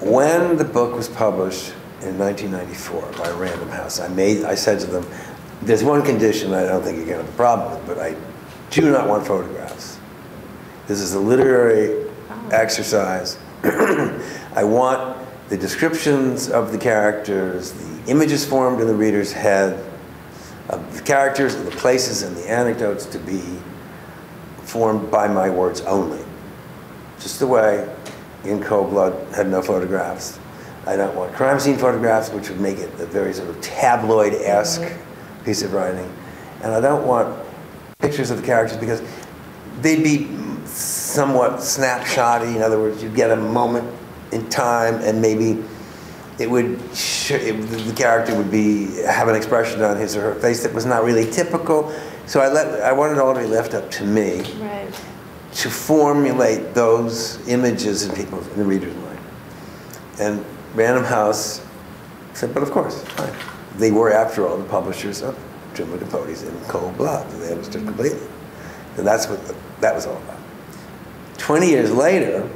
When the book was published in 1994 by Random House, I said to them, there's one condition I don't think you're going to have a problem with, but I do not want photographs. This is a literary exercise. I want the descriptions of the characters, the images formed in the reader's head, of the characters and the places and the anecdotes to be formed by my words only. Just the way In Cold Blood had no photographs. I don't want crime scene photographs, which would make it a very sort of tabloid-esque piece of writing. And I don't want pictures of the characters because they'd be somewhat snapshotty. In other words, you'd get a moment in time and maybe it would, the character would have an expression on his or her face that was not really typical. So I wanted it all to be left up to me to formulate those images in the reader's mind. And Random House said, but of course, fine. They were, after all, the publishers of Truman Capote's In Cold Blood. They understood completely. And that's what that was all about. 20 years later,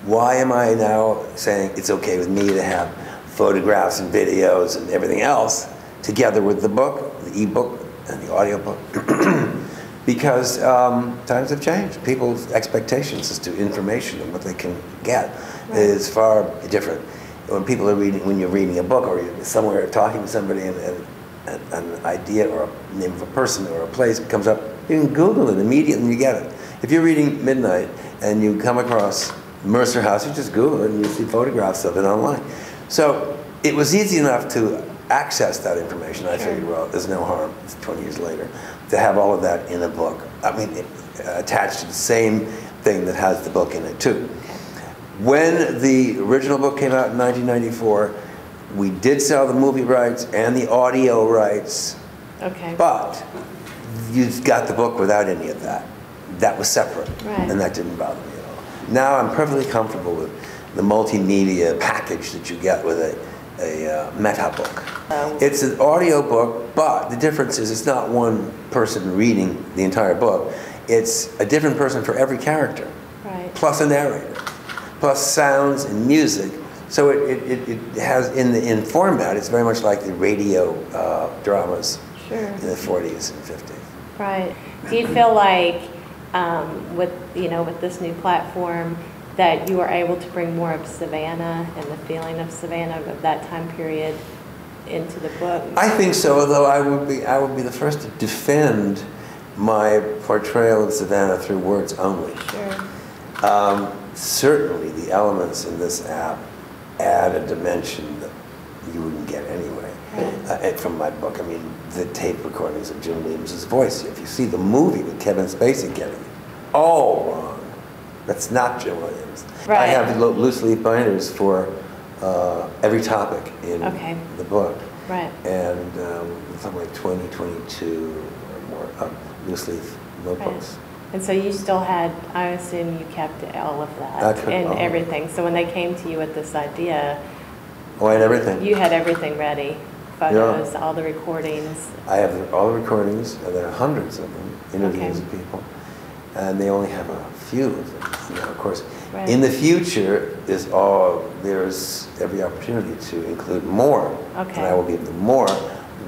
why am I now saying it's okay with me to have photographs and videos and everything else together with the book, the e-book and the audiobook? Because times have changed. People's expectations as to information and what they can get is far different. When people are reading, when you're reading a book or you're somewhere talking to somebody and an idea or a name of a person or a place comes up, you can Google it immediately and you get it. If you're reading Midnight and you come across Mercer House, you just Google it and you see photographs of it online. So it was easy enough to access that information. I figured, well, there's no harm, it's 20 years later, to have all of that in a book. I mean, attached to the same thing that has the book in it too. When the original book came out in 1994, we did sell the movie rights and the audio rights, but you got the book without any of that. That was separate, and that didn't bother me at all. Now I'm perfectly comfortable with the multimedia package that you get with a Metabook. It's an audio book, but the difference is it's not one person reading the entire book. It's a different person for every character, plus a narrator, plus sounds and music. So it has, in format, it's very much like the radio dramas in the 40s and 50s. Right. Do you feel like with this new platform that you are able to bring more of Savannah and the feeling of Savannah of that time period into the book? I think so, although I would be the first to defend my portrayal of Savannah through words only. Certainly the elements in this app add a dimension that you wouldn't get anyway from my book. I mean, the tape recordings of Jim Williams' voice. If you see the movie with Kevin Spacey getting it, all wrong. That's not Jim Williams. I have loose leaf binders for every topic in the book. And something like 20, 22 or more loose leaf notebooks. And so you still had, I assume you kept all of that and everything. So when they came to you with this idea, I had everything. You had everything ready. Photos, all the recordings. I have all the recordings, and there are hundreds of them, interviews of people. And they only have a few of them. Of course, in the future, there's every opportunity to include more. And I will give them more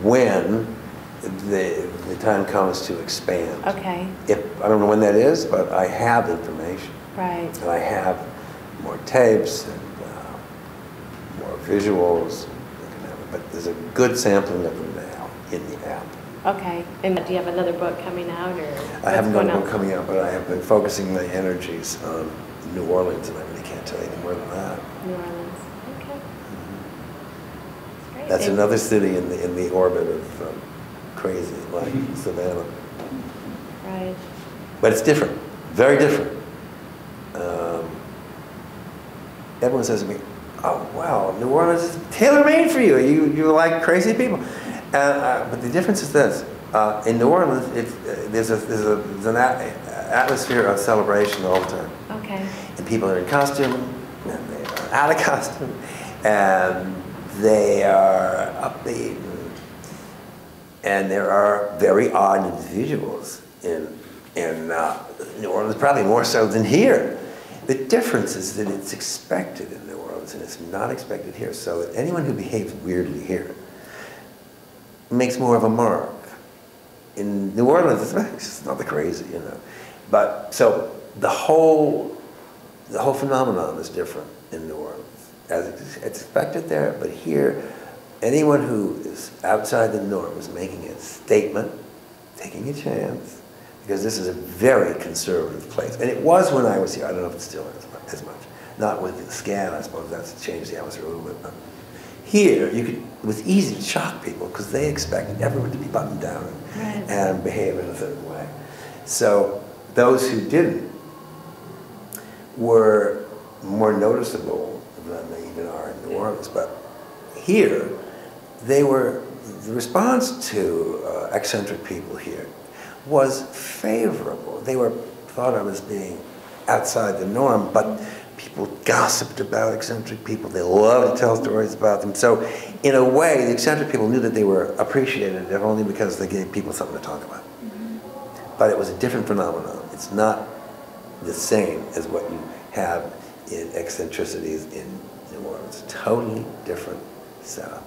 when the time comes to expand. I don't know when that is, but I have information. And I have more tapes and more visuals. But there's a good sampling of them now in the app. And do you have another book coming out, or I haven't got a book coming out, but I have been focusing my energies on New Orleans, and I really can't tell you any more than that. New Orleans. Great. That's another city in the orbit of crazy, like Savannah. But it's different, very different. Everyone says to me, "Oh wow, New Orleans is tailor-made for you. You like crazy people." But the difference is this: in New Orleans, there's an atmosphere of celebration all the time. And people are in costume, and they are out of costume, and they are upbeat, and there are very odd individuals in New Orleans, probably more so than here. The difference is that it's expected in New Orleans and it's not expected here. So anyone who behaves weirdly here makes more of a mark. In New Orleans, it's not the crazy, you know. But so the whole phenomenon is different in New Orleans. As it's expected there, but here, anyone who is outside the norm is making a statement, taking a chance, because this is a very conservative place. And it was when I was here. I don't know if it still is as much. Not with the scan, I suppose that's changed the atmosphere a little bit. But here, it was easy to shock people because they expected everyone to be buttoned down and behave in a certain way. So those who didn't were more noticeable than they even are in New Orleans. But here, the response to eccentric people here was favorable. They were thought of as being outside the norm, but people gossiped about eccentric people. They loved to tell stories about them. So in a way, the eccentric people knew that they were appreciated, if only because they gave people something to talk about. But it was a different phenomenon. It's not the same as what you have in eccentricities in New Orleans. Totally different setup.